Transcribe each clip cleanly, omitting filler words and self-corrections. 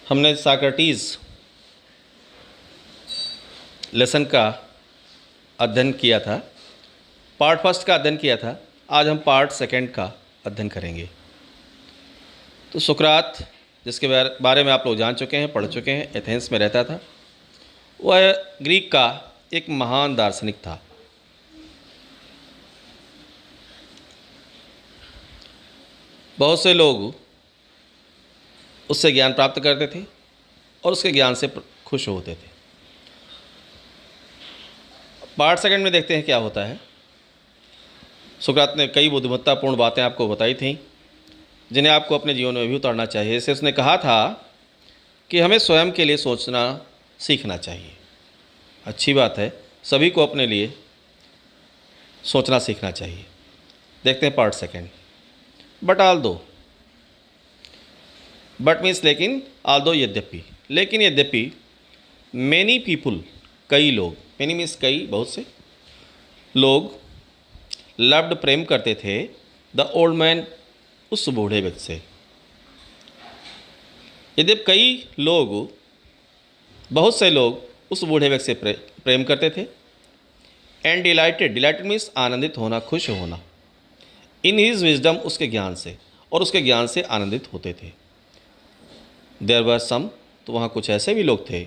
हमने Socrates lesson का अध्ययन किया था, पार्ट फर्स्ट का अध्ययन किया था। आज हम पार्ट सेकंड का अध्ययन करेंगे। तो सुकरात, जिसके बारे में आप लोग जान चुके हैं, पढ़ चुके हैं, एथेंस में रहता था। वह ग्रीक का एक महान दार्शनिक था। बहुत से लोग उससे ज्ञान प्राप्त करते थे और उसके ज्ञान से खुश होते थे। पार्ट सेकंड में देखते हैं क्या होता है। सुकरात ने कई बुद्धिमत्तापूर्ण बातें आपको बताई थीं, जिन्हें आपको अपने जीवन में भी उतारना चाहिए। इससे उसने कहा था कि हमें स्वयं के लिए सोचना सीखना चाहिए। अच्छी बात है, सभी को अपने लिए सोचना सीखना चाहिए। देखते हैं पार्ट सेकंड। बट मीन्स लेकिन, आल्दो यद्यपि मैनी पीपुल, कई लोग, मैनी मीन्स कई, बहुत से लोग, लव्ड प्रेम करते थे द ओल्ड मैन, उस बूढ़े व्यक्ति से। यद्यपि कई लोग, बहुत से लोग उस बूढ़े व्यक्ति से प्रेम करते थे। एंड डिलाइटेड मीन्स आनंदित होना, खुश होना। इन हिज विजडम, उसके ज्ञान से, और उसके ज्ञान से आनंदित होते थे। देयर वर सम, तो वहाँ कुछ ऐसे भी लोग थे,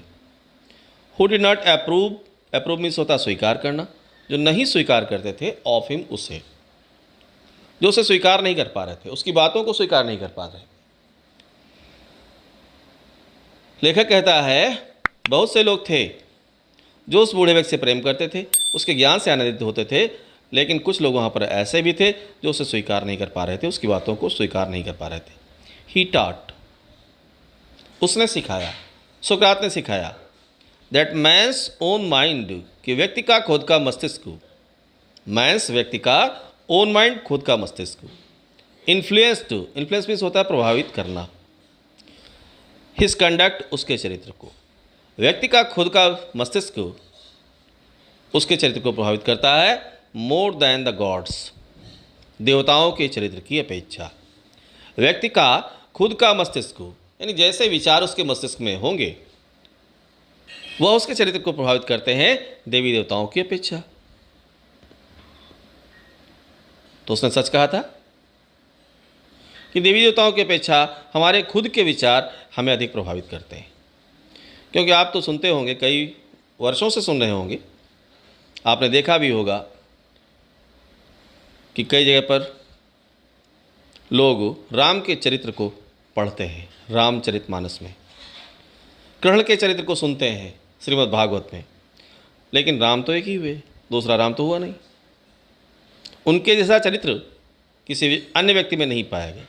who did not approve means होता स्वीकार करना, जो नहीं स्वीकार करते थे, ऑफ हिम, उसे, जो उसे स्वीकार नहीं कर पा रहे थे, उसकी बातों को स्वीकार नहीं कर पा रहे। लेखक कहता है बहुत से लोग थे जो उस बूढ़े व्यक्ति से प्रेम करते थे, उसके ज्ञान से आनंदित होते थे, लेकिन कुछ लोग वहाँ पर ऐसे भी थे जो उसे स्वीकार नहीं कर पा रहे थे, उसकी बातों को स्वीकार नहीं कर पा रहे थे। ही टॉट, उसने सिखाया, सुकरात ने सिखाया, दैट मैंस ओन माइंड, कि व्यक्ति का खुद का मस्तिष्क, मैंस व्यक्ति का ओन माइंड, खुद का मस्तिष्क, इन्फ्लुएंस मीन्स होता है प्रभावित करना, हिज कंडक्ट, उसके चरित्र को। व्यक्ति का खुद का मस्तिष्क उसके चरित्र को प्रभावित करता है, मोर देन द गॉड्स, देवताओं के चरित्र की अपेक्षा। व्यक्ति का खुद का मस्तिष्क, यानी जैसे विचार उसके मस्तिष्क में होंगे वह उसके चरित्र को प्रभावित करते हैं देवी देवताओं की अपेक्षा। तो उसने सच कहा था कि देवी देवताओं की अपेक्षा हमारे खुद के विचार हमें अधिक प्रभावित करते हैं। क्योंकि आप तो सुनते होंगे, कई वर्षों से सुन रहे होंगे, आपने देखा भी होगा कि कई जगह पर लोग राम के चरित्र को पढ़ते हैं, रामचरितमानस में, कृष्ण के चरित्र को सुनते हैं श्रीमद् भागवत में, लेकिन राम तो एक ही हुए, दूसरा राम तो हुआ नहीं। उनके जैसा चरित्र किसी भी अन्य व्यक्ति में नहीं पाया गया।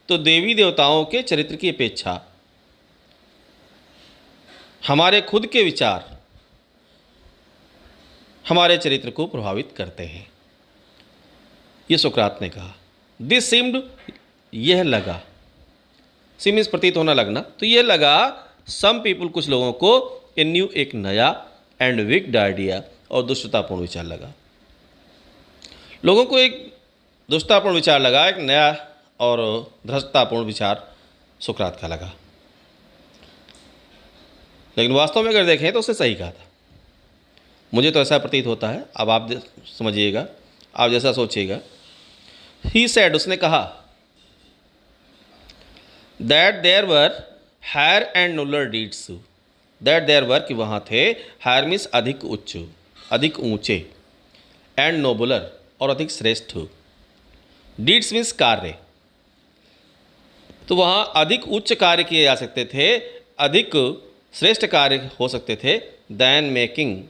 तो देवी देवताओं के चरित्र की अपेक्षा हमारे खुद के विचार हमारे चरित्र को प्रभावित करते हैं, ये सुकरात ने कहा। दिस सीम्ड, यह लगा, सीम मीन्स प्रतीत होना, लगना, तो यह लगा सम पीपुल, कुछ लोगों को, ए न्यू, एक नया, एंड विक्ड आइडिया, और दुष्टतापूर्ण विचार लगा। लोगों को एक दुष्टतापूर्ण विचार लगा, एक नया और धृष्टतापूर्ण विचार सुकरात का लगा। लेकिन वास्तव में अगर देखें तो उसने सही कहा था। मुझे तो ऐसा प्रतीत होता है, अब आप समझिएगा, आप जैसा सोचिएगा। ही सेड, उसने कहा, that there were higher and nobler deeds, that there were, कि वहाँ थे, हायर मीन्स अधिक उच्च, अधिक ऊंचे, एंड नोबलर, और अधिक श्रेष्ठ, डीड्स मीन्स कार्य, तो वहाँ अधिक उच्च कार्य किए जा सकते थे, अधिक श्रेष्ठ कार्य हो सकते थे, दैन मेकिंग,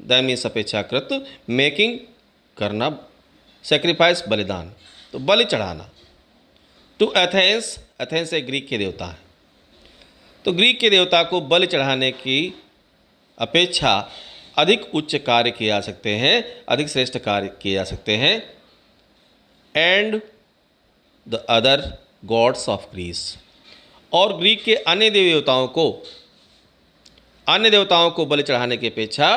दैन मीन्स अपेक्षाकृत, मेकिंग करना, सेक्रीफाइस बलिदान, तो बलि चढ़ाना, टू एथेंस, एथेंस एक ग्रीक के देवता हैं, तो ग्रीक के देवता को बलि चढ़ाने की अपेक्षा अधिक उच्च कार्य किए जा सकते हैं, अधिक श्रेष्ठ कार्य किए जा सकते हैं। And the other gods of Greece, और ग्रीक के अन्य देवताओं को बलि चढ़ाने की अपेक्षा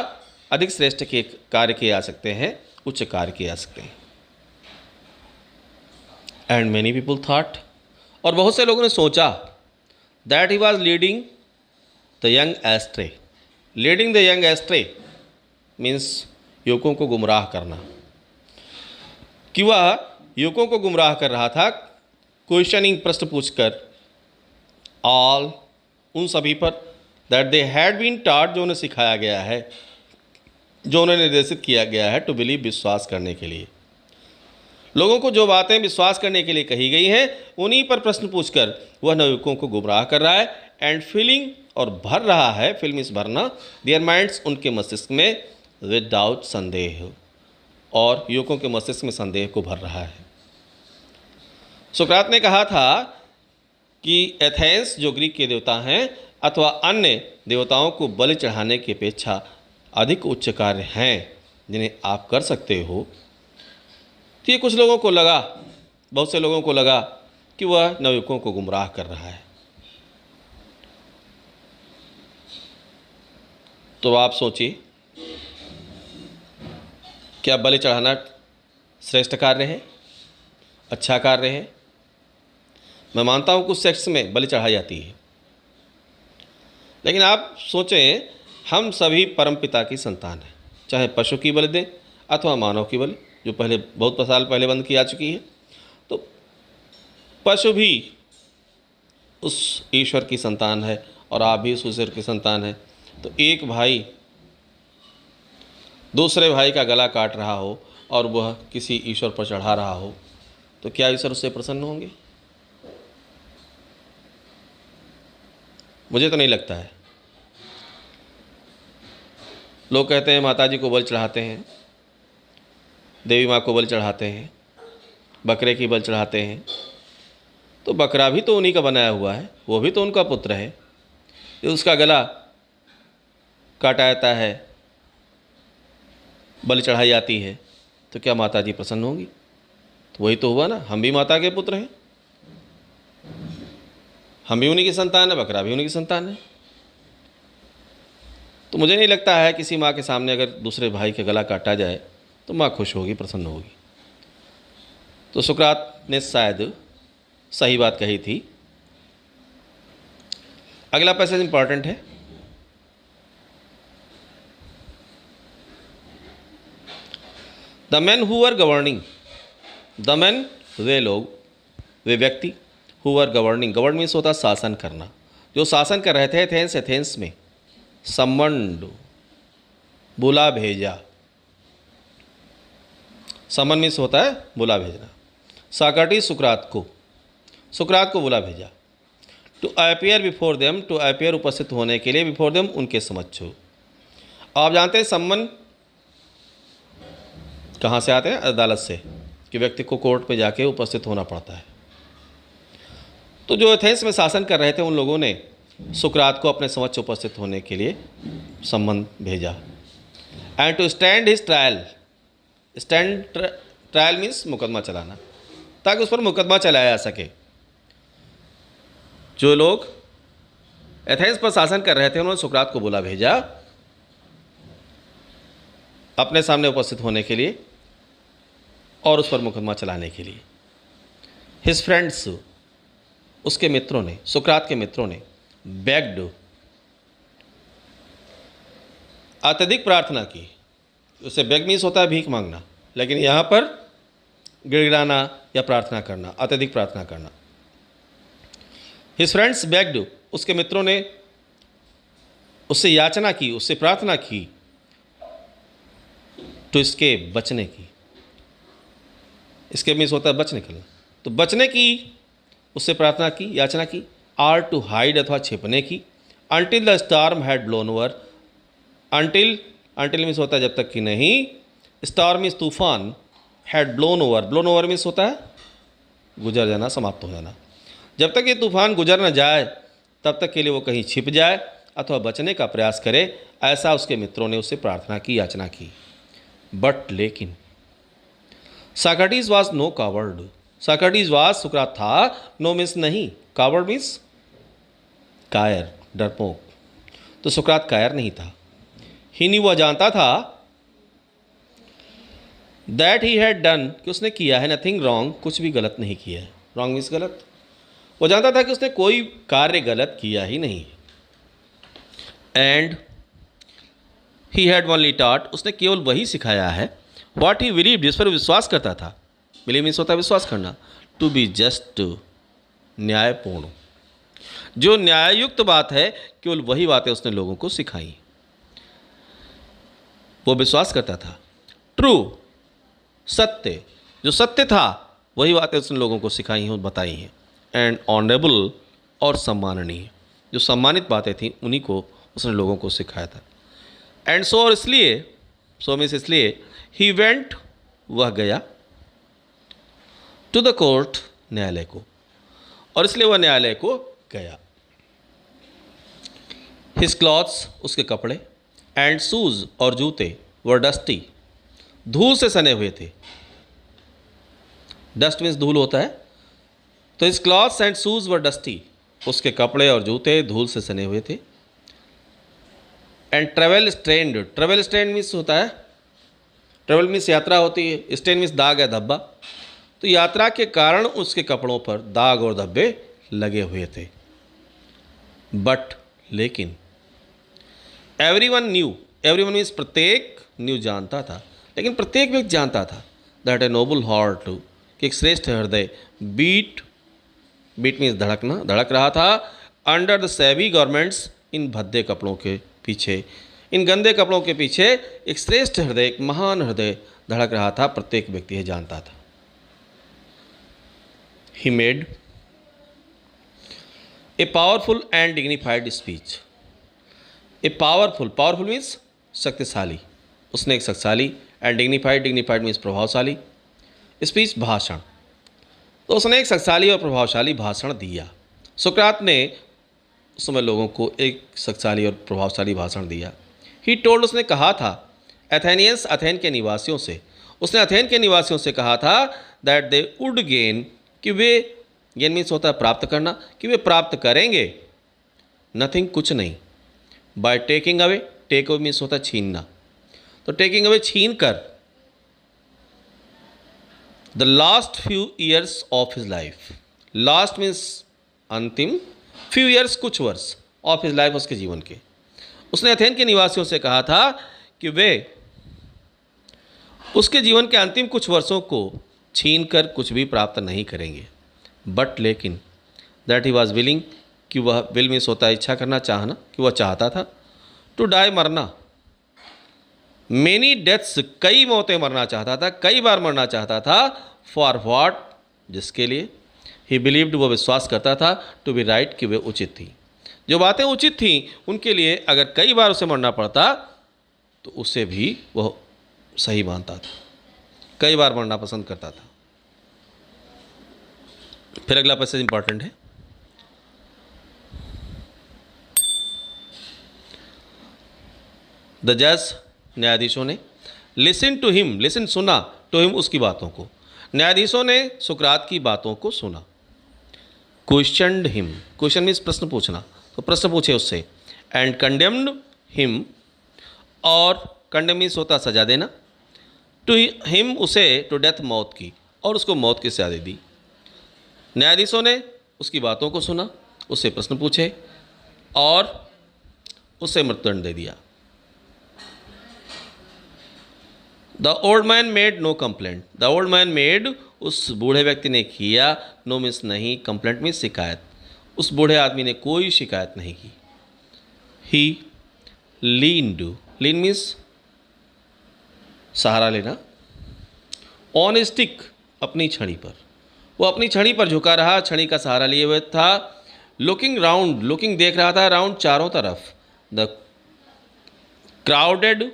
अधिक श्रेष्ठ के कार्य किए जा सकते हैं, उच्च कार्य किए जा सकते हैं। एंड मैनी पीपल थॉट, और बहुत से लोगों ने सोचा, that he was leading the young ashtray. Leading the young ashtray means युवकों को गुमराह करना, कि वह युवकों को गुमराह कर रहा था, क्वेश्चनिंग, प्रश्न पूछकर, ऑल, उन सभी पर, that they had been taught, जो उन्हें सिखाया गया है, जो उन्हें निर्देशित किया गया है, टू बिलीव, विश्वास करने के लिए। लोगों को जो बातें विश्वास करने के लिए कही गई हैं, उन्हीं पर प्रश्न पूछकर वह नवयुवकों को गुमराह कर रहा है, एंड फीलिंग, और भर रहा है, फिल्म इस भरना, देयर माइंड्स, उनके मस्तिष्क में, विद डाउट, संदेह, और युवकों के मस्तिष्क में संदेह को भर रहा है। सुकरात ने कहा था कि एथेंस, जो ग्रीक के देवता हैं, अथवा अन्य देवताओं को बलि चढ़ाने की अपेक्षा अधिक उच्च कार्य हैं जिन्हें आप कर सकते हो। तो ये कुछ लोगों को लगा, बहुत से लोगों को लगा कि वह नवयुवकों को गुमराह कर रहा है। तो आप सोचिए, क्या बलि चढ़ाना श्रेष्ठ कार्य है, अच्छा कार्य है? मैं मानता हूँ कुछ सेक्ट्स में बलि चढ़ाई जाती है, लेकिन आप सोचें, हम सभी परमपिता की संतान हैं, चाहे पशु की बलि दें अथवा मानव की बलि, जो पहले बहुत साल पहले बंद की जा चुकी है। तो पशु भी उस ईश्वर की संतान है और आप भी उस ईश्वर की संतान है। तो एक भाई दूसरे भाई का गला काट रहा हो और वह किसी ईश्वर पर चढ़ा रहा हो, तो क्या ईश्वर उससे प्रसन्न होंगे? मुझे तो नहीं लगता है। लोग कहते हैं माता जी को बलि चढ़ाते हैं, देवी माँ को बलि चढ़ाते हैं, बकरे की बलि चढ़ाते हैं, तो बकरा भी तो उन्हीं का बनाया हुआ है, वो भी तो उनका पुत्र है। जो उसका गला काटा जाता है, बलि चढ़ाई जाती है, तो क्या माता जी प्रसन्न होंगी? तो वही तो हुआ ना, हम भी माता के पुत्र हैं, हम भी उन्हीं की संतान है, बकरा भी उन्हीं की संतान है। तो मुझे नहीं लगता है किसी माँ के सामने अगर दूसरे भाई का गला काटा जाए तो माँ खुश होगी, प्रसन्न होगी। तो सुकरात ने शायद सही बात कही थी। अगला पैसेज इंपॉर्टेंट है। The man who were governing, the man, वे लोग, वे व्यक्ति, who were governing, govern means होता शासन करना, जो शासन कर रहे थे एथेंस, एथेंस में, समन, बुला भेजा, समन मीन्स होता है बुला भेजना। साक्रेटिस, सुकरात को बुला भेजा, to appear before them, to appear उपस्थित होने के लिए, बिफोर देम उनके समक्ष हो। आप जानते हैं समन कहाँ से आते हैं? अदालत से, कि व्यक्ति को कोर्ट में जाके उपस्थित होना पड़ता है। तो जो एथेंस में शासन कर रहे थे उन लोगों ने सुकरात को अपने समक्ष उपस्थित होने के लिए सम्मन भेजा। And to stand his trial, stand trial means मुकदमा चलाना, ताकि उस पर मुकदमा चलाया जा सके। जो लोग एथेंस पर शासन कर रहे थे उन्होंने सुकरात को बुला भेजा अपने सामने उपस्थित होने के लिए और उस पर मुकदमा चलाने के लिए। हिज फ्रेंड्स, उसके मित्रों ने, सुकरात के मित्रों ने, बेग्ड, अत्यधिक प्रार्थना की। उसे बेग मीन्स होता है भीख मांगना, लेकिन यहाँ पर गिड़गिड़ाना या प्रार्थना करना, अत्यधिक प्रार्थना करना। हिज फ्रेंड्स बेग्ड, उसके मित्रों ने उससे याचना की, उससे प्रार्थना की, तो इसके बचने की, इसके मीन्स होता है बच निकलना, तो बचने की उससे प्रार्थना की, याचना की। आर टू हाइड अथवा छिपने की। Until the storm had blown over, until, until means होता है जब तक कि नहीं, स्टॉर्म मीन्स तूफान, had blown over, blown over means होता है गुजर जाना, समाप्त हो जाना। जब तक ये तूफान गुजर न जाए तब तक के लिए वो कहीं छिप जाए अथवा बचने का प्रयास करे, ऐसा उसके मित्रों ने उससे प्रार्थना की, याचना की। बट लेकिन साक्रेटिस वाज नो कावर्ड, साक्रेटिस वाज सुकरात था, नो मीन्स नहीं, कावर्ड मीन्स कायर, डरपोक। तो सुकरात कायर नहीं था। ही नहीं, वह जानता था दैट ही हैड डन, कि उसने किया है, नथिंग रॉन्ग, कुछ भी गलत नहीं किया है। रॉन्ग मीन्स गलत। वो जानता था कि उसने कोई कार्य गलत किया ही नहीं। And he had only taught, उसने केवल वही सिखाया है, व्हाट ही बिलीव, जिस पर विश्वास करता था। बिलीव मीन्स होता है विश्वास करना। टू बी जस्ट, न्यायपूर्ण, जो न्याययुक्त बात है, केवल वही बातें उसने लोगों को सिखाई। वो विश्वास करता था। ट्रू, सत्य, जो सत्य था वही बातें उसने लोगों को सिखाई हैं, बताई हैं। एंड ऑनरेबल, और सम्माननीय, जो सम्मानित बातें थीं उन्हीं को उसने लोगों को सिखाया था। एंड सो, और इसलिए, सो मीन्स इसलिए, ही वेंट, वह गया, टू द कोर्ट, न्यायालय को, और इसलिए वह न्यायालय को गया। हिज क्लॉथ्स, उसके कपड़े, एंड शूज, और जूते, वर डस्टी, धूल से सने हुए थे। डस्ट मीन्स धूल होता है। तो his clothes and shoes were dusty, उसके कपड़े और जूते धूल से सने हुए थे। And travel stained, travel stained means होता है, ट्रेवल मीन्स यात्रा होती है, स्ट्रेंड मीन्स दाग या धब्बा। तो यात्रा के कारण उसके कपड़ों पर दाग और धब्बे लगे हुए थे। बट, लेकिन, एवरीवन न्यू, एवरीवन मीन्स प्रत्येक, न्यू जानता था, लेकिन प्रत्येक व्यक्ति जानता था, दैट ए नोबल हार्ट, कि एक श्रेष्ठ हृदय, बीट, बीट मीन्स धड़कना, धड़क रहा था, अंडर द सैवी गवर्नमेंट्स, इन भद्दे कपड़ों के पीछे, इन गंदे कपड़ों के पीछे एक श्रेष्ठ हृदय, एक महान हृदय धड़क रहा था। प्रत्येक व्यक्ति यह जानता था। He made a powerful and dignified speech, a powerful, powerful means शक्तिशाली, उसने एक शक्तिशाली, एंड डिग्निफाइड, डिग्निफाइड मीन्स प्रभावशाली, स्पीच भाषण, तो उसने एक शक्तिशाली और प्रभावशाली भाषण दिया। सुकरात ने उस समय लोगों को एक शक्तिशाली और प्रभावशाली भाषण दिया। ही टोल्ड, उसने कहा था, एथेनियंस, अथेन के निवासियों से, उसने अथेन के निवासियों से कहा था, दैट दे वुड गेन, कि वे, गेन मीन्स होता है प्राप्त करना, कि वे प्राप्त करेंगे, नथिंग, कुछ नहीं, by taking away, take away means होता है छीनना, तो टेकिंग अवे छीन कर, the last few years of his life, last means अंतिम, फ्यू ईयर्स कुछ वर्ष, ऑफ हिज लाइफ उसके जीवन के। उसने अथेन के निवासियों से कहा था कि वे उसके जीवन के अंतिम कुछ वर्षों को छीन कर कुछ भी प्राप्त नहीं करेंगे। बट, लेकिन, दैट ही वॉज विलिंग, कि वह, विल मीन्स होता है इच्छा करना, चाहना, कि वह चाहता था, टू डाई, मरना, मेनी डेथ्स, कई मौतें मरना चाहता था, कई बार मरना चाहता था, फॉर व्हाट, जिसके लिए, ही बिलीव्ड, वो विश्वास करता था, टू बी राइट, कि वे उचित थी, जो बातें उचित थीं उनके लिए अगर कई बार उसे मरना पड़ता तो उसे भी वह सही मानता था, कई बार मरना पसंद करता था। फिर अगला पैसेज इंपॉर्टेंट है। द जज, न्यायाधीशों ने, लिसन टू हिम, लिसन सुना, टू हिम उसकी बातों को, न्यायाधीशों ने सुकरात की बातों को सुना। क्वेश्चनड हिम, क्वेश्चन मीन्स प्रश्न पूछना, तो प्रश्न पूछे उससे। एंड कंडेम्ड हिम, और कंडेम मीन्स होता सजा देना, टू हिम उसे, टू डेथ मौत की, और उसको मौत की सजा दे दी। न्यायाधीशों ने उसकी बातों को सुना, उससे प्रश्न पूछे और उसे मृत्युदंड दे दिया। The old man made no complaint, the old man made, उस बूढ़े व्यक्ति ने किया, नो मीन्स नहीं, कंप्लेंट मीन्स शिकायत, उस बूढ़े आदमी ने कोई शिकायत नहीं की। ही लीन्ड, लीन मीन्स सहारा लेना, ऑन स्टिक, अपनी छड़ी पर, वो अपनी छड़ी पर झुका रहा, छड़ी का सहारा लिए हुए था। लुकिंग राउंड, लुकिंग देख रहा था, राउंड चारों तरफ, the crowded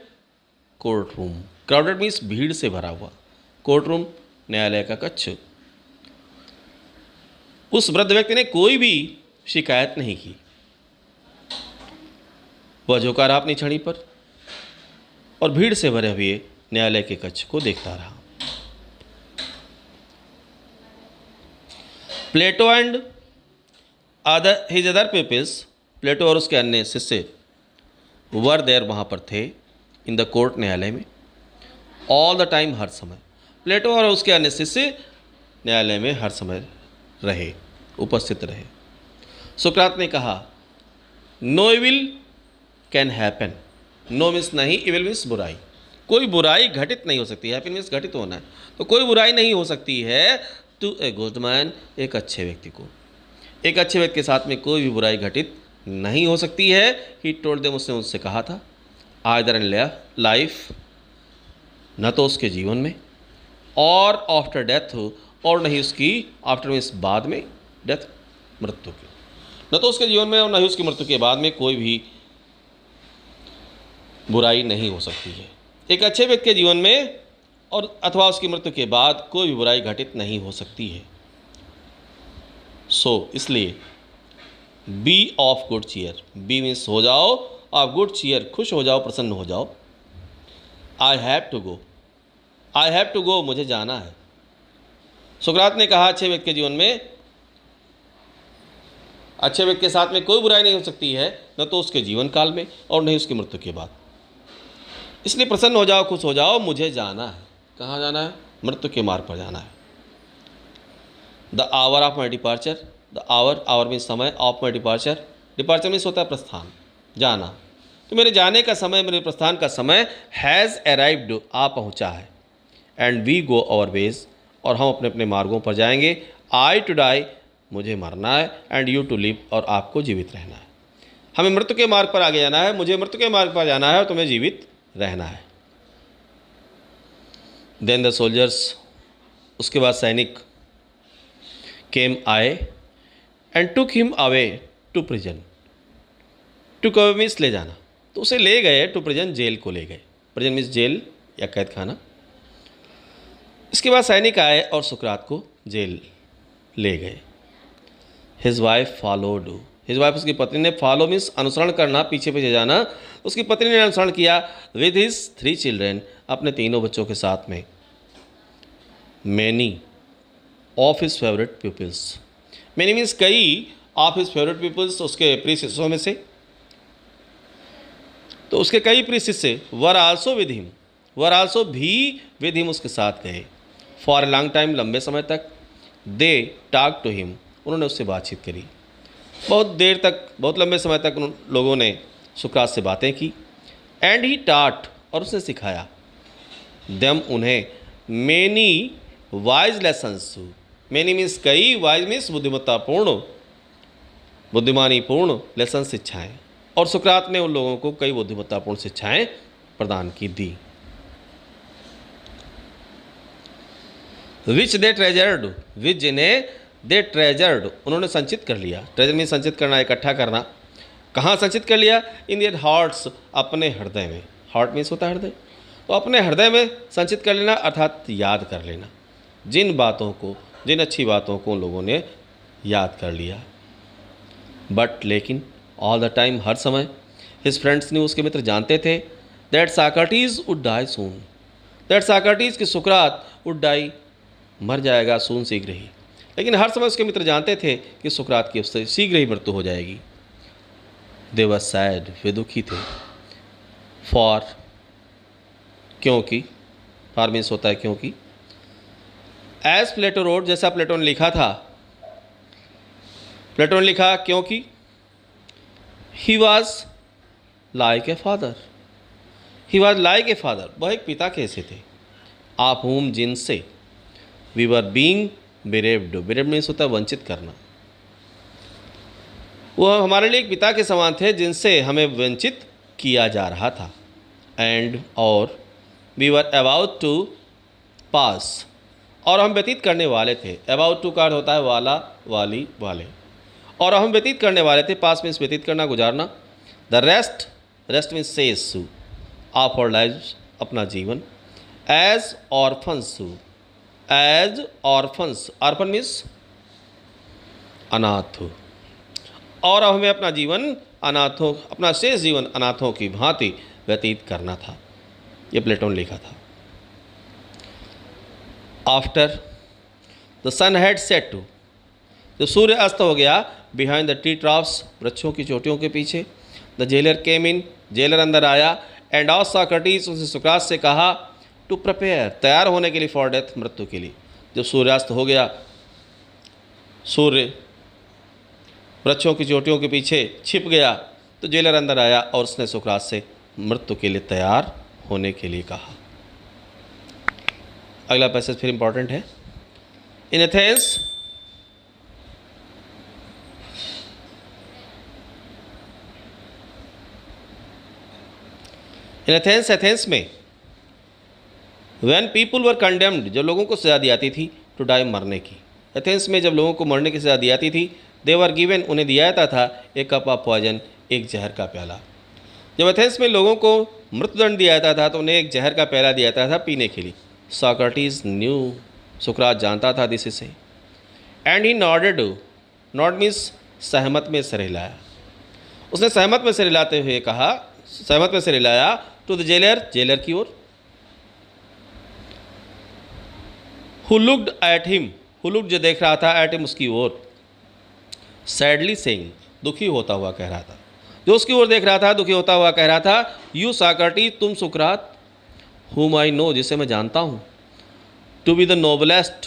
court room, crowded means भीड़ से भरा हुआ, कोर्ट रूम न्यायालय का कक्ष। उस वृद्ध व्यक्ति ने कोई भी शिकायत नहीं की, वह झुका रहा अपनी छड़ी पर और भीड़ से भरे हुए न्यायालय के कक्ष को देखता रहा। प्लेटो एंड हिज अदर पीपल्स, प्लेटो और उसके अन्य शिष्य वर देयर, वहाँ पर थे, इन द कोर्ट, न्यायालय में, ऑल द टाइम, हर समय, प्लेटो और उसके अन्य शिष्य न्यायालय में हर समय रहे, उपस्थित रहे। सुकरात ने कहा no evil can happen. No means नहीं, इविल मीन्स बुराई। कोई बुराई घटित नहीं हो सकती है, हैपन मीन्स घटित होना है। तो कोई बुराई नहीं हो सकती है टू ए गुड मैन, एक अच्छे व्यक्ति को। एक अच्छे व्यक्ति के साथ में कोई भी बुराई घटित नहीं हो सकती है। ही टोल्ड देम, उसने उनसे कहा था, आइदर इन लाइफ, न तो उसके जीवन में, और आफ्टर डेथ, और नहीं उसकी आफ्टर मीन्स बाद में, डेथ मृत्यु की, न तो उसके जीवन में और न ही उसकी मृत्यु के बाद में कोई भी बुराई नहीं हो सकती है। एक अच्छे व्यक्ति के जीवन में और अथवा उसकी मृत्यु के बाद कोई भी बुराई घटित नहीं हो सकती है। इसलिए be of good cheer. Be means हो जाओ, ऑफ गुड चीयर, खुश हो जाओ, प्रसन्न हो जाओ। I have to go, I have to go, मुझे जाना है। सुकरात ने कहा अच्छे व्यक्ति के जीवन में, अच्छे व्यक्ति के साथ में कोई बुराई नहीं हो सकती है, न तो उसके जीवन काल में और नहीं उसकी मृत्यु के बाद। इसलिए प्रसन्न हो जाओ, खुश हो जाओ, मुझे जाना है। कहाँ जाना है? मृत्यु के मार्ग पर जाना है। The hour of my departure, the hour, hour means समय, of my departure, departure means होता है प्रस्थान, जाना। तो मेरे जाने का समय, मेरे प्रस्थान का समय हैज़ अराइव्ड, आ पहुँचा है। And we go our ways, और हम अपने अपने मार्गों पर जाएंगे। आई टू डाई, मुझे मरना है, एंड यू टू लिव, और आपको जीवित रहना है। हमें मृत्यु के मार्ग पर आगे जाना है, मुझे मृत्यु के मार्ग पर जाना है, और तुम्हें जीवित रहना है। देन द सोल्जर्स, उसके बाद सैनिक, केम आए, and took him away to prison. Took away means ले जाना, तो उसे ले गए टू प्रिजन, जेल को ले गए। प्रिजन मीन्स जेल या कैद खाना। इसके बाद सैनिक आए और सुकरात को जेल ले गए। His wife followed, his wife उसकी पत्नी ने, फॉलो मीन्स अनुसरण करना, पीछे पीछे जाना। उसकी पत्नी ने अनुसरण किया विद हिज 3 चिल्ड्रेन, अपने 3 बच्चों के साथ में। Many of his favourite peoples, many means कई, ऑफ हिज फेवरेट पीपल्स, उसके प्रिय शिष्यों में से। तो उसके कई प्रिय शिष्य, were also with him, were also भी विद हिम, उसके साथ गए। फॉर ए लॉन्ग टाइम, लंबे समय तक। दे टॉक टू हिम, उन्होंने उससे बातचीत करी। बहुत देर तक, बहुत लंबे समय तक उन लोगों ने सुकरात से बातें की। एंड ही टाट, और उसने सिखाया। देम, उन्हें, many wise lessons, many means कई, वाइज मीन्स बुद्धिमत्तापूर्ण, बुद्धिमानीपूर्ण, लेसन शिक्षाएँ। और सुकरात ने उन लोगों को कई बुद्धिमत्तापूर्ण शिक्षाएँ प्रदान की दी। विच दे ट्रेजर्ड, विच जिन्हें दे ट्रेजर्ड, उन्होंने संचित कर लिया। ट्रेजर मीन्स संचित करना, इकट्ठा करना। कहाँ संचित कर लिया? इन देयर हार्ट्स, अपने हृदय में। हार्ट मीन्स होता है हृदय, तो अपने हृदय में संचित कर लेना, अर्थात याद कर लेना। जिन बातों को, जिन अच्छी बातों को उन लोगों ने याद कर लिया। बट लेकिन, ऑल द टाइम, हर समय, हिज फ्रेंड्स ने, उसके मित्र जानते थे, that Socrates would die soon, that Socrates की सुकरात वुड डाई, मर जाएगा सून, शीघ्र ही। लेकिन हर समय उसके मित्र जानते थे कि सुकरात की उससे शीघ्र ही मृत्यु हो जाएगी। दे वर सैड, वे दुखी थे। फॉर, क्योंकि, फॉर मीन्स होता है क्योंकि। एज प्लेटो रोड, जैसा प्लेटो ने लिखा था, प्लेटो ने लिखा क्योंकि he was like a father, he was like a father, वह एक पिता कैसे थे। आप होम, जिनसे, वी वर बींग बेरेव्ड, बेरेव्ड मीन्स होता है वंचित करना। वह हमारे लिए एक पिता के समान थे जिनसे हमें वंचित किया जा रहा था। एंड, और, वी वर अबाउट टू पास, और हम व्यतीत करने वाले थे। अबाउट टू का अर्थ होता है वाला, वाली, वाले, और हम व्यतीत करने वाले थे। पास मीन्स व्यतीत करना, गुजारना। द रेस्ट, रेस्ट मीन्स शेष, ऑफ आवर लाइव्स, अपना जीवन। As orphans, as orphans, orphan means अनाथ, और हमें अपना जीवन अनाथों, अपना शेष जीवन अनाथों की भांति व्यतीत करना था। ये प्लेटो ने लिखा था। After the sun had set to, जब सूर्य अस्त हो गया, बिहाइंड द ट्री ट्रॉफ्स, वृक्षों की चोटियों के पीछे। The jailer came in, jailer अंदर आया। एंड ऑफ साक्रेटिस, उसने सुकरात से कहा, टू प्रिपेयर, तैयार होने के लिए, फॉर डेथ, मृत्यु के लिए। जब सूर्यास्त हो गया, सूर्य वृक्षों की चोटियों के पीछे छिप गया, तो जेलर अंदर आया और उसने सुकरात से मृत्यु के लिए तैयार होने के लिए कहा। अगला पैसेज फिर इंपॉर्टेंट है। इन एथेंस एथेंस में व्हेन पीपुल वर कंडेम्ड, जब लोगों को सजा दी जाती थी टू डाई, मरने की। एथेंस में जब लोगों को मरने की सजा दी जाती थी, दे वर गिवन, उन्हें दिया जाता था एक कप ऑफ पॉइजन, एक जहर का प्याला। जब एथेंस में लोगों को मृत्युदंड दिया जाता था तो उन्हें एक जहर का प्याला दिया जाता था पीने के लिए। सॉक्रेटिस न्यू, सुकरात जानता था this say, and he nodded, nod means सहमत में सिर हिलाया। उसने सहमत में सिर हिलाते हुए कहा, सहमत में सिर हिलाया टू द जेलर, जेलर की ओर। Who looked at him, who looked जो देख रहा था, एट हिम उसकी ओर, सैडली सेइंग, दुखी होता हुआ कह रहा था, जो उसकी ओर देख रहा था दुखी होता हुआ कह रहा था, यू सॉक्रेटिस, तुम सुकरात, whom I know, जिसे मैं जानता हूँ, टू बी द नोबलेस्ट,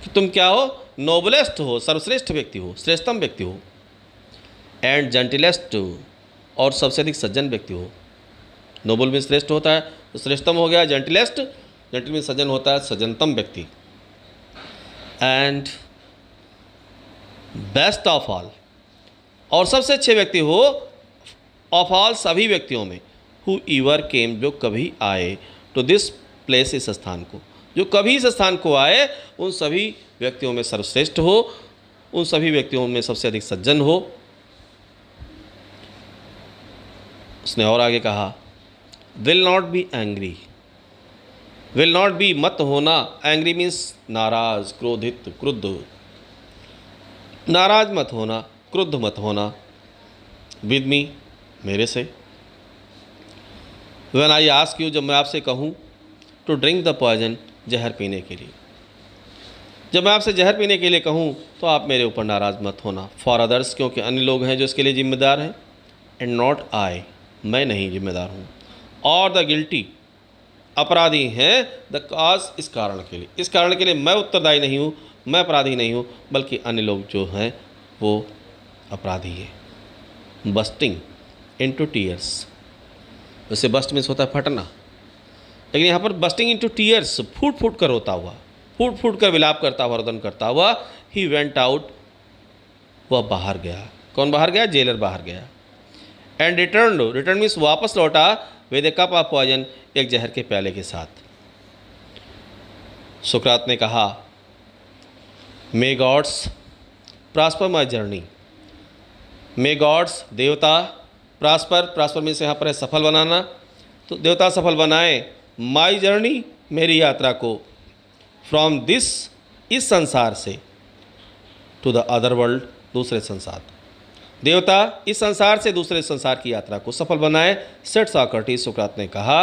कि तुम क्या हो, नोबलेस्ट हो, सर्वश्रेष्ठ व्यक्ति हो, श्रेष्ठतम व्यक्ति हो, एंड जेंटिलेस्ट, और सबसे अधिक सज्जन व्यक्ति हो। नोबल में श्रेष्ठ होता है तो श्रेष्ठतम हो गया, जेंटिलेस्ट, जेंटिल में सज्जन होता है, सज्जनतम व्यक्ति, एंड बेस्ट ऑफ ऑल, और सबसे अच्छे व्यक्ति हो, ऑफ ऑल, सभी व्यक्तियों में, हु ईवर केम, जो कभी आए, टू दिस प्लेस, इस स्थान को, जो कभी इस स्थान को आए, उन सभी व्यक्तियों में सर्वश्रेष्ठ हो, उन सभी व्यक्तियों में सबसे अधिक सज्जन हो। उसने और आगे कहा, will not be angry, will not be, मत होना, एंग्री मीन्स नाराज, क्रोधित, क्रुद्ध, नाराज मत होना, क्रुद्ध मत होना, विद मी, मेरे से। व्हेन आई आस्क यू, जब मैं आपसे कहूँ, टू ड्रिंक द पॉइजन, जहर पीने के लिए, जब मैं आपसे जहर पीने के लिए कहूँ तो आप मेरे ऊपर नाराज मत होना। फॉर अदर्स, क्योंकि अन्य लोग हैं जो इसके लिए जिम्मेदार हैं, एंड नॉट आई, मैं नहीं जिम्मेदार हूँ, और द गिल्टी, अपराधी हैं, द काज, इस कारण के लिए, इस कारण के लिए मैं उत्तरदायी नहीं हूँ, मैं अपराधी नहीं हूँ, बल्कि अन्य लोग जो हैं वो अपराधी है। बस्टिंग इनटू टीयर्स, वैसे बस्ट मीन्स होता है फटना, लेकिन यहाँ पर बस्टिंग इनटू टीयर्स, फूट फूट कर रोता हुआ, फूट फूट कर विलाप करता हुआ, रोदन करता हुआ, ही वेंट आउट, वह बाहर गया। कौन बाहर गया? जेलर बाहर गया। एंड रिटर्न, रिटर्न मीन्स वापस लौटा, with a cup of poison, एक जहर के प्याले के साथ। सुकरात ने कहा, may gods prosper my journey, may gods, देवता, प्रॉस्पर, प्रॉस्पर मीन्स यहाँ पर है सफल बनाना, तो देवता सफल बनाए, माई जर्नी, मेरी यात्रा को, फ्रॉम दिस, इस संसार से, टू द अदर वर्ल्ड, दूसरे संसार, देवता इस संसार से दूसरे संसार की यात्रा को सफल बनाए। सेट सॉक्रेटिस, सुकरात ने कहा,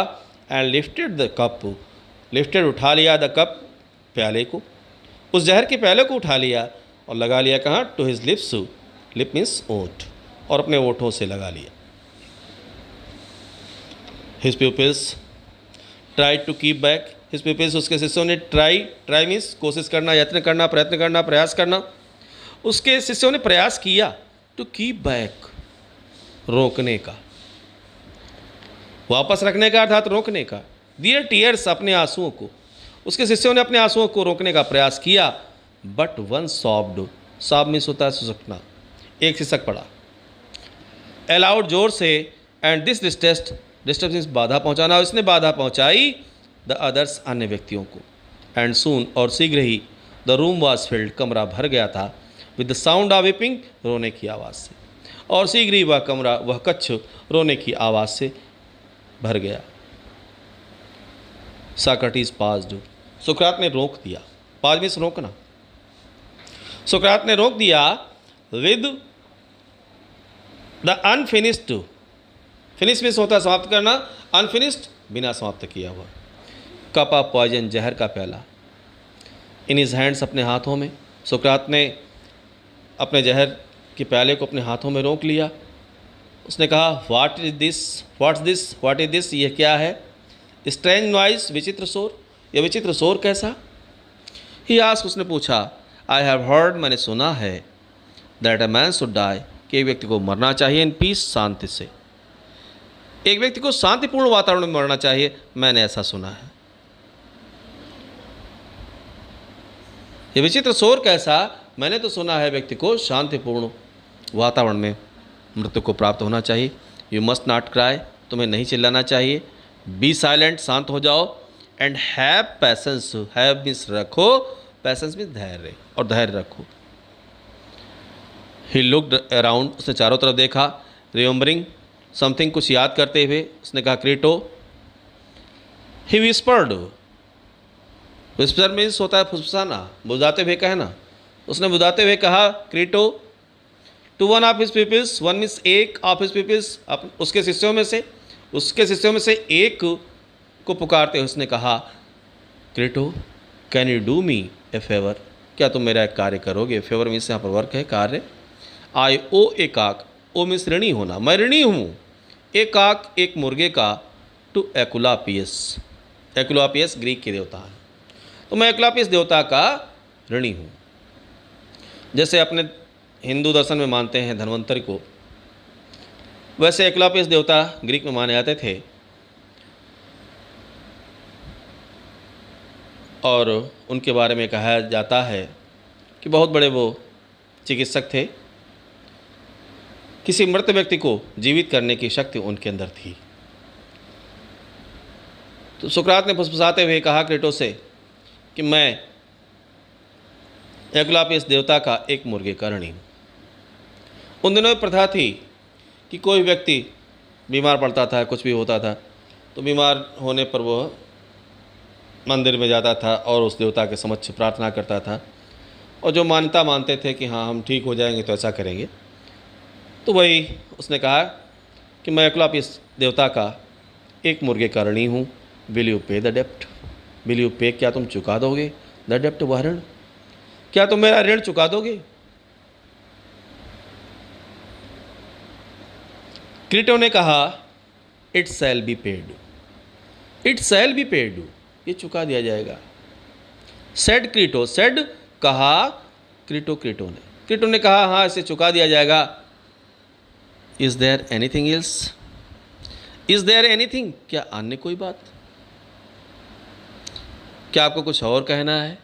and lifted the cup, lifted, उठा लिया, द कप, प्याले को, उस जहर के प्याले को उठा लिया और लगा लिया कहाँ? To his lips, lip means ओंठ, और अपने ओठों से लगा लिया। His peoples try to keep back, his peoples, उसके शिष्यों ने ट्राई, ट्राई मीन्स कोशिश करना, यत्न करना, प्रयत्न करना, प्रयास करना, उसके शिष्यों ने प्रयास किया, टू कीप बैक, रोकने का, वापस रखने का अर्थात रोकने का, दियर टीयर्स, अपने आंसुओं को, उसके शिष्यों ने अपने आंसुओं को रोकने का प्रयास किया, बट वन सॉब्ड, सॉब मीन्स होता है सुसकना, एक सिसक पड़ा, अलाउड, जोर से, and this distaste, disturb means बाधा पहुंचाना, इसने बाधा पहुंचाई, द अदर्स, अन्य व्यक्तियों को, एंड सून, और शीघ्र ही, द रूम वॉज फिल्ड, कमरा भर गया था, with the sound of weeping, रोने की आवाज़ से, और शीघ्र ही वह कमरा, वह कक्ष रोने की आवाज़ से भर गया। सॉक्रेटिस पाज्ड, सुकरात ने रोक दिया, पाज मीन्स रोकना, सुकरात ने रोक दिया, with the unfinished, finish means होता है समाप्त करना, अनफिनिश्ड, बिना समाप्त किया हुआ, कप ऑफ पॉइजन, जहर का प्याला, इन हिज हैंड्स, अपने हाथों में। सुकरात ने अपने जहर के प्याले को अपने हाथों में रोक लिया। उसने कहा, what is this, what's this, what is this, ये क्या है? स्ट्रेंज नॉइस, विचित्र शोर, यह विचित्र शोर कैसा? ही आस्क, उसने पूछा, आई हैव हर्ड, मैंने सुना है, that a man should die, कि एक व्यक्ति को मरना चाहिए इन पीस, शांति से, एक व्यक्ति को शांतिपूर्ण वातावरण में मरना चाहिए, मैंने ऐसा सुना है। ये विचित्र शोर कैसा? मैंने तो सुना है व्यक्ति को शांतिपूर्ण वातावरण में मृत्यु को प्राप्त होना चाहिए। यू मस्ट नॉट क्राई, तुम्हें नहीं चिल्लाना चाहिए। बी साइलेंट, शांत हो जाओ। And have patience, have means रखो, पैसेंस मीन्स धैर्य, और धैर्य रखो। ही लुक्ड अराउंड, उसने चारों तरफ देखा। रिमेंबरिंग समथिंग, कुछ याद करते हुए उसने कहा, क्रीटो। ही विस्पर्ड, विस्पर मीन्स होता है फुसफुसाना, बुझाते हुए कहना। उसने बुझाते हुए कहा, Crito, to one of his peoples, one means एक, ऑफ हिज पीपल्स, उसके शिष्यों में से एक को पुकारते हुए उसने कहा, Crito, can you do me A favour, क्या तुम मेरा एक कार्य करोगे? फेवर मीन्स यहाँ पर वर्क है, कार्य। आई ओ ए काक, ओ मीन्स ऋणी होना, मैं ऋणी हूँ, एक काक, एक मुर्गे का, टू एकुलापियस, एकुलापियस ग्रीक के देवता हैं, तो मैं एकुलापियस देवता का ऋणी हूँ। जैसे अपने हिंदू दर्शन में मानते हैं धन्वंतरि को, वैसे एकुलापियस देवता ग्रीक में माने जाते थे, और उनके बारे में कहा जाता है कि बहुत बड़े वो चिकित्सक थे, किसी मृत व्यक्ति को जीवित करने की शक्ति उनके अंदर थी। तो सुकरात ने फुसफुसाते हुए कहा क्रीटो से कि मैं एकुलापियस देवता का एक मुर्गे का ऋणी हूँ। उन दिनों में प्रथा थी कि कोई व्यक्ति बीमार पड़ता था, कुछ भी होता था, तो बीमार होने पर वह मंदिर में जाता था और उस देवता के समक्ष प्रार्थना करता था, और जो मान्यता मानते थे कि हाँ हम ठीक हो जाएंगे तो ऐसा करेंगे। तो वही उसने कहा कि मैं एकुलापियस देवता का एक मुर्गे का ऋणी हूँ। विल यू पे द डेप्ट, विल यू पे, क्या तुम चुका दोगे? द डेप्ट, वह ऋण, क्या तुम मेरा ऋण चुका दोगे? क्रीटो ने कहा, it shall be paid, it shall be paid, ये चुका दिया जाएगा। सेड क्रीटो, सेड कहा, क्रीटो, क्रीटो ने कहा, हाँ इसे चुका दिया जाएगा। Is there anything else, is there anything, क्या अन्य कोई बात, क्या आपको कुछ और कहना है,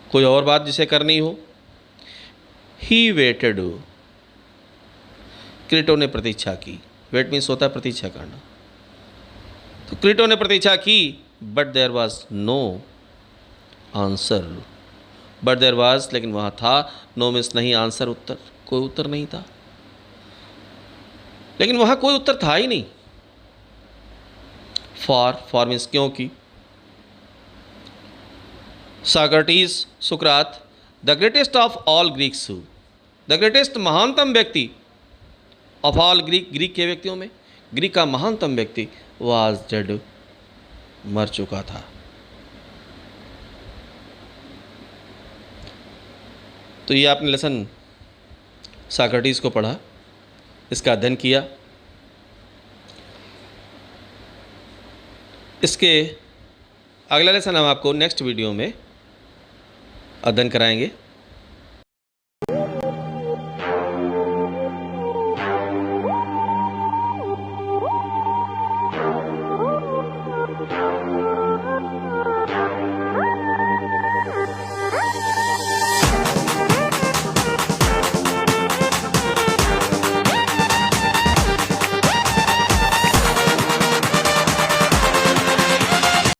कोई और बात जिसे करनी हो? ही वेटेड, क्रीटो ने प्रतीक्षा की। वेट मीन्स होता है प्रतीक्षा करना। तो क्रीटो ने प्रतीक्षा की, but there was no answer, but there was, लेकिन वहाँ था, नो मीन्स नहीं, आंसर उत्तर, कोई उत्तर नहीं था, लेकिन वहाँ कोई उत्तर था ही नहीं। फॉर मीन्स क्योंकि। साक्रेटिस, सुकरात, the greatest of all Greeks, the greatest, महानतम व्यक्ति, ऑफ ऑल ग्रीक, ग्रीक के व्यक्तियों में ग्रीक का महानतम व्यक्ति, वाज डेड, मर चुका था। तो ये आपने लेसन साक्रेटिस को पढ़ा, इसका अध्ययन किया। इसके अगला लेसन हम आपको नेक्स्ट वीडियो में अध्ययन कराएंगे।